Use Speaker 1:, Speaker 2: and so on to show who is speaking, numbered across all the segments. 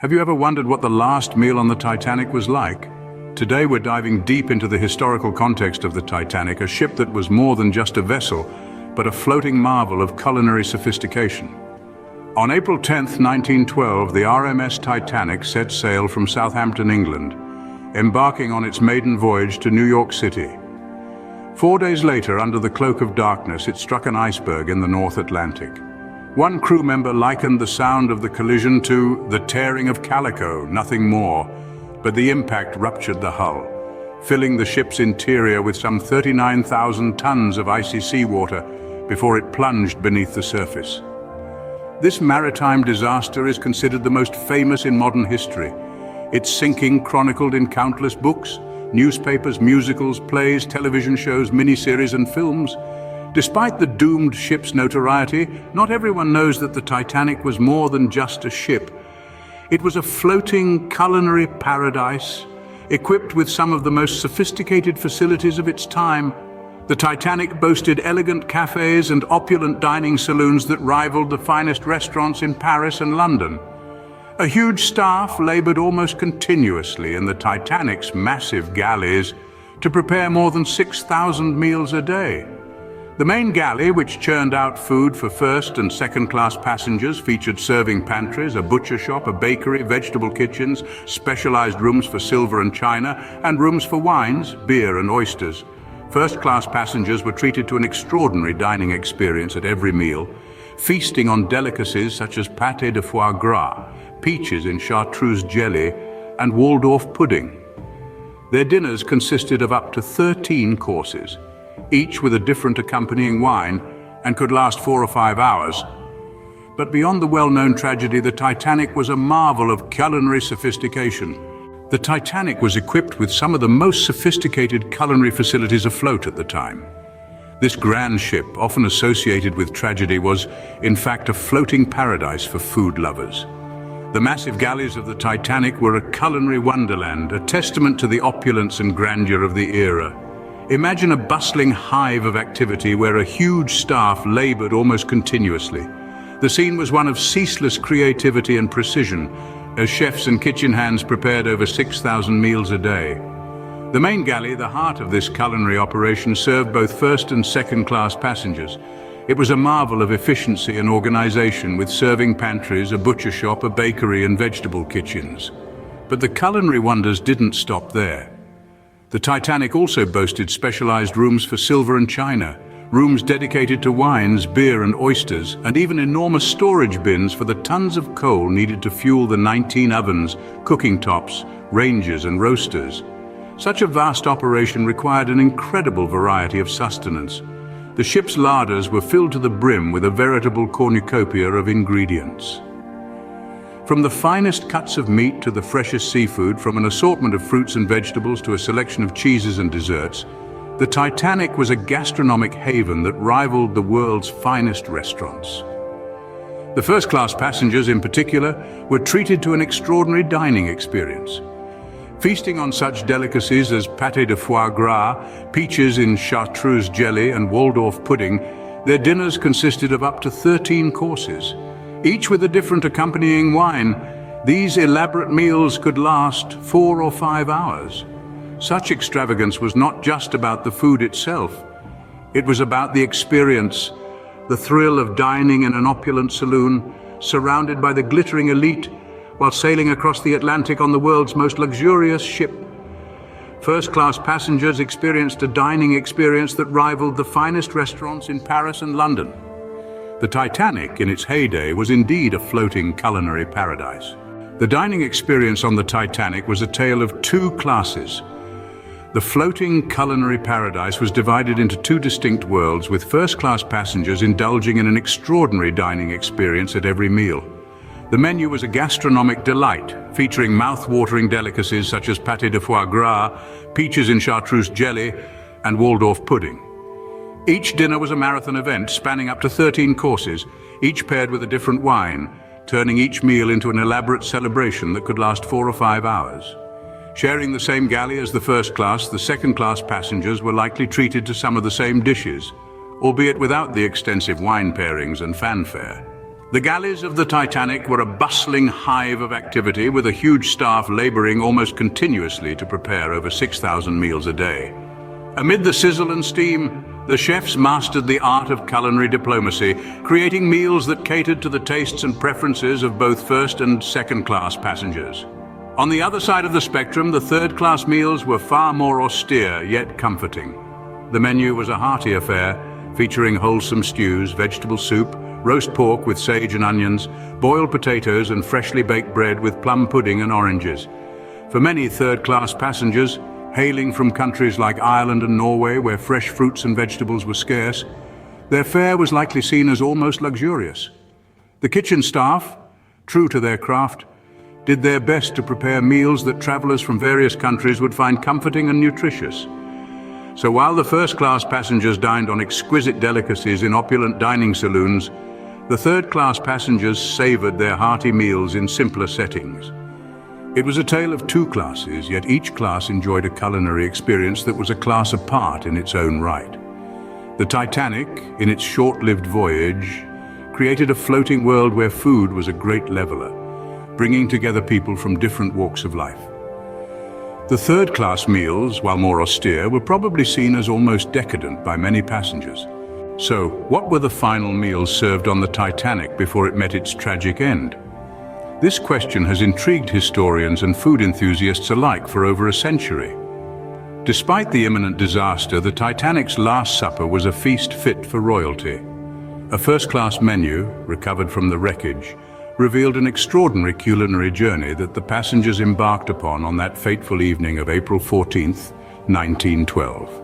Speaker 1: Have you ever wondered what the last meal on the Titanic was like? Today we're diving deep into the historical context of the Titanic, a ship that was more than just a vessel, but a floating marvel of culinary sophistication. On April 10, 1912, the RMS Titanic set sail from Southampton, England, embarking on its maiden voyage to New York City. 4 days later, under the cloak of darkness, it struck an iceberg in the North Atlantic. One crew member likened the sound of the collision to the tearing of calico, nothing more, but the impact ruptured the hull, filling the ship's interior with some 39,000 tons of icy seawater before it plunged beneath the surface. This maritime disaster is considered the most famous in modern history. Its sinking chronicled in countless books, newspapers, musicals, plays, television shows, miniseries and films. Despite the doomed ship's notoriety, not everyone knows that the Titanic was more than just a ship. It was a floating culinary paradise, equipped with some of the most sophisticated facilities of its time. The Titanic boasted elegant cafes and opulent dining saloons that rivaled the finest restaurants in Paris and London. A huge staff labored almost continuously in the Titanic's massive galleys to prepare more than 6,000 meals a day. The main galley, which churned out food for first and second-class passengers, featured serving pantries, a butcher shop, a bakery, vegetable kitchens, specialized rooms for silver and china, and rooms for wines, beer and oysters. First-class passengers were treated to an extraordinary dining experience at every meal, feasting on delicacies such as pâté de foie gras, peaches in chartreuse jelly, and Waldorf pudding. Their dinners consisted of up to 13 courses, each with a different accompanying wine, and could last 4 or 5 hours. But beyond the well-known tragedy, the Titanic was a marvel of culinary sophistication. The Titanic was equipped with some of the most sophisticated culinary facilities afloat at the time. This grand ship, often associated with tragedy, was, in fact, a floating paradise for food lovers. The massive galleys of the Titanic were a culinary wonderland, a testament to the opulence and grandeur of the era. Imagine a bustling hive of activity where a huge staff labored almost continuously. The scene was one of ceaseless creativity and precision, as chefs and kitchen hands prepared over 6,000 meals a day. The main galley, the heart of this culinary operation, served both first and second-class passengers. It was a marvel of efficiency and organization, with serving pantries, a butcher shop, a bakery and vegetable kitchens. But the culinary wonders didn't stop there. The Titanic also boasted specialized rooms for silver and china, rooms dedicated to wines, beer and oysters, and even enormous storage bins for the tons of coal needed to fuel the 19 ovens, cooking tops, ranges and roasters. Such a vast operation required an incredible variety of sustenance. The ship's larders were filled to the brim with a veritable cornucopia of ingredients. From the finest cuts of meat to the freshest seafood, from an assortment of fruits and vegetables to a selection of cheeses and desserts, the Titanic was a gastronomic haven that rivaled the world's finest restaurants. The first-class passengers, in particular, were treated to an extraordinary dining experience. Feasting on such delicacies as pâté de foie gras, peaches in chartreuse jelly and Waldorf pudding, their dinners consisted of up to 13 courses. Each with a different accompanying wine, these elaborate meals could last 4 or 5 hours. Such extravagance was not just about the food itself. It was about the experience, the thrill of dining in an opulent saloon, surrounded by the glittering elite, while sailing across the Atlantic on the world's most luxurious ship. First-class passengers experienced a dining experience that rivaled the finest restaurants in Paris and London. The Titanic, in its heyday, was indeed a floating culinary paradise. The dining experience on the Titanic was a tale of two classes. The floating culinary paradise was divided into two distinct worlds, with first-class passengers indulging in an extraordinary dining experience at every meal. The menu was a gastronomic delight, featuring mouth-watering delicacies such as pâté de foie gras, peaches in chartreuse jelly, and Waldorf pudding. Each dinner was a marathon event spanning up to 13 courses, each paired with a different wine, turning each meal into an elaborate celebration that could last 4 or 5 hours. Sharing the same galley as the first class, the second-class passengers were likely treated to some of the same dishes, albeit without the extensive wine pairings and fanfare. The galleys of the Titanic were a bustling hive of activity with a huge staff laboring almost continuously to prepare over 6,000 meals a day. Amid the sizzle and steam, the chefs mastered the art of culinary diplomacy, creating meals that catered to the tastes and preferences of both first and second-class passengers. On the other side of the spectrum, the third-class meals were far more austere, yet comforting. The menu was a hearty affair, featuring wholesome stews, vegetable soup, roast pork with sage and onions, boiled potatoes and freshly baked bread with plum pudding and oranges. For many third-class passengers, hailing from countries like Ireland and Norway where fresh fruits and vegetables were scarce, their fare was likely seen as almost luxurious. The kitchen staff, true to their craft, did their best to prepare meals that travelers from various countries would find comforting and nutritious. So while the first-class passengers dined on exquisite delicacies in opulent dining saloons, the third-class passengers savored their hearty meals in simpler settings. It was a tale of two classes, yet each class enjoyed a culinary experience that was a class apart in its own right. The Titanic, in its short-lived voyage, created a floating world where food was a great leveler, bringing together people from different walks of life. The third-class meals, while more austere, were probably seen as almost decadent by many passengers. So, what were the final meals served on the Titanic before it met its tragic end? This question has intrigued historians and food enthusiasts alike for over a century. Despite the imminent disaster, the Titanic's Last Supper was a feast fit for royalty. A first-class menu, recovered from the wreckage, revealed an extraordinary culinary journey that the passengers embarked upon on that fateful evening of April 14th, 1912.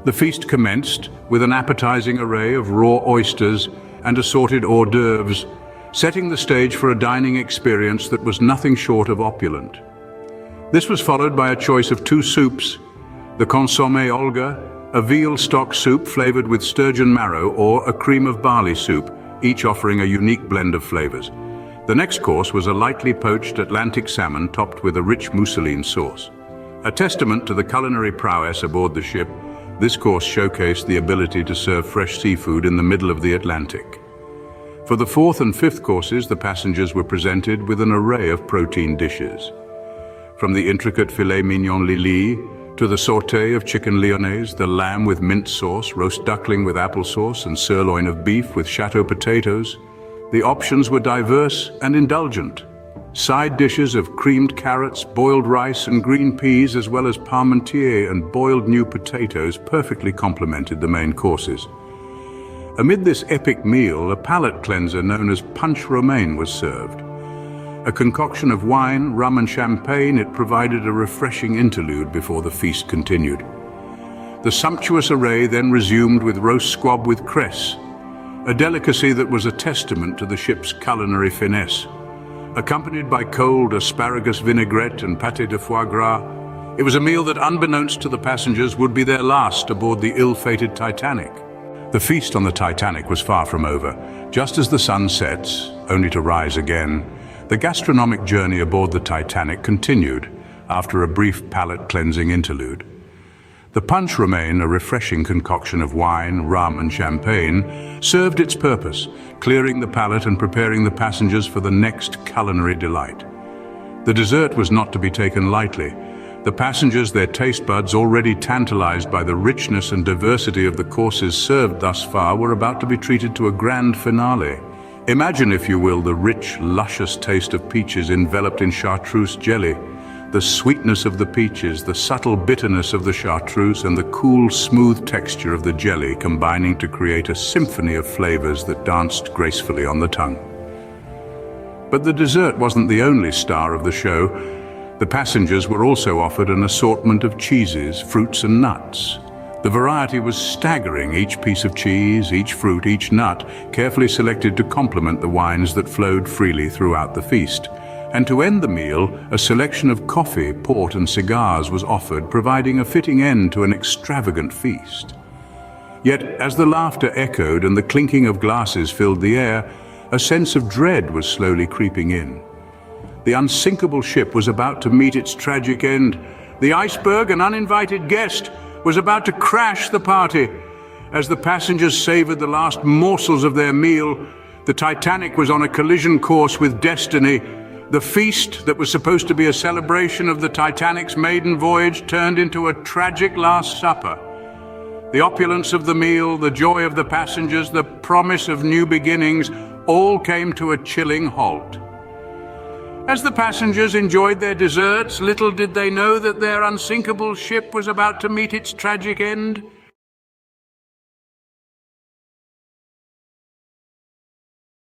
Speaker 1: The feast commenced with an appetizing array of raw oysters and assorted hors d'oeuvres, setting the stage for a dining experience that was nothing short of opulent. This was followed by a choice of two soups, the consommé Olga, a veal stock soup flavored with sturgeon marrow, or a cream of barley soup, each offering a unique blend of flavors. The next course was a lightly poached Atlantic salmon topped with a rich mousseline sauce. A testament to the culinary prowess aboard the ship, this course showcased the ability to serve fresh seafood in the middle of the Atlantic. For the fourth and fifth courses, the passengers were presented with an array of protein dishes. From the intricate filet mignon Lili to the sauté of chicken lyonnaise, the lamb with mint sauce, roast duckling with applesauce, and sirloin of beef with chateau potatoes, the options were diverse and indulgent. Side dishes of creamed carrots, boiled rice and green peas, as well as parmentier and boiled new potatoes perfectly complemented the main courses. Amid this epic meal, a palate cleanser known as punch romaine was served. A concoction of wine, rum and champagne, it provided a refreshing interlude before the feast continued. The sumptuous array then resumed with roast squab with cress, a delicacy that was a testament to the ship's culinary finesse. Accompanied by cold asparagus vinaigrette and pâté de foie gras, it was a meal that, unbeknownst to the passengers, would be their last aboard the ill-fated Titanic. The feast on the Titanic was far from over. Just as the sun sets, only to rise again, the gastronomic journey aboard the Titanic continued after a brief palate-cleansing interlude. The punch romaine, a refreshing concoction of wine, rum and champagne, served its purpose, clearing the palate and preparing the passengers for the next culinary delight. The dessert was not to be taken lightly. The passengers, their taste buds already tantalized by the richness and diversity of the courses served thus far, were about to be treated to a grand finale. Imagine, if you will, the rich, luscious taste of peaches enveloped in chartreuse jelly, the sweetness of the peaches, the subtle bitterness of the chartreuse, and the cool, smooth texture of the jelly combining to create a symphony of flavors that danced gracefully on the tongue. But the dessert wasn't the only star of the show. The passengers were also offered an assortment of cheeses, fruits and nuts. The variety was staggering: each piece of cheese, each fruit, each nut, carefully selected to complement the wines that flowed freely throughout the feast. And to end the meal, a selection of coffee, port and cigars was offered, providing a fitting end to an extravagant feast. Yet, as the laughter echoed and the clinking of glasses filled the air, a sense of dread was slowly creeping in. The unsinkable ship was about to meet its tragic end. The iceberg, an uninvited guest, was about to crash the party. As the passengers savored the last morsels of their meal, The Titanic was on a collision course with destiny. The feast that was supposed to be a celebration of the Titanic's maiden voyage turned into a tragic Last Supper. The opulence of the meal, the joy of the passengers, the promise of new beginnings, all came to a chilling halt. As the passengers enjoyed their desserts, little did they know that their unsinkable ship was about to meet its tragic end.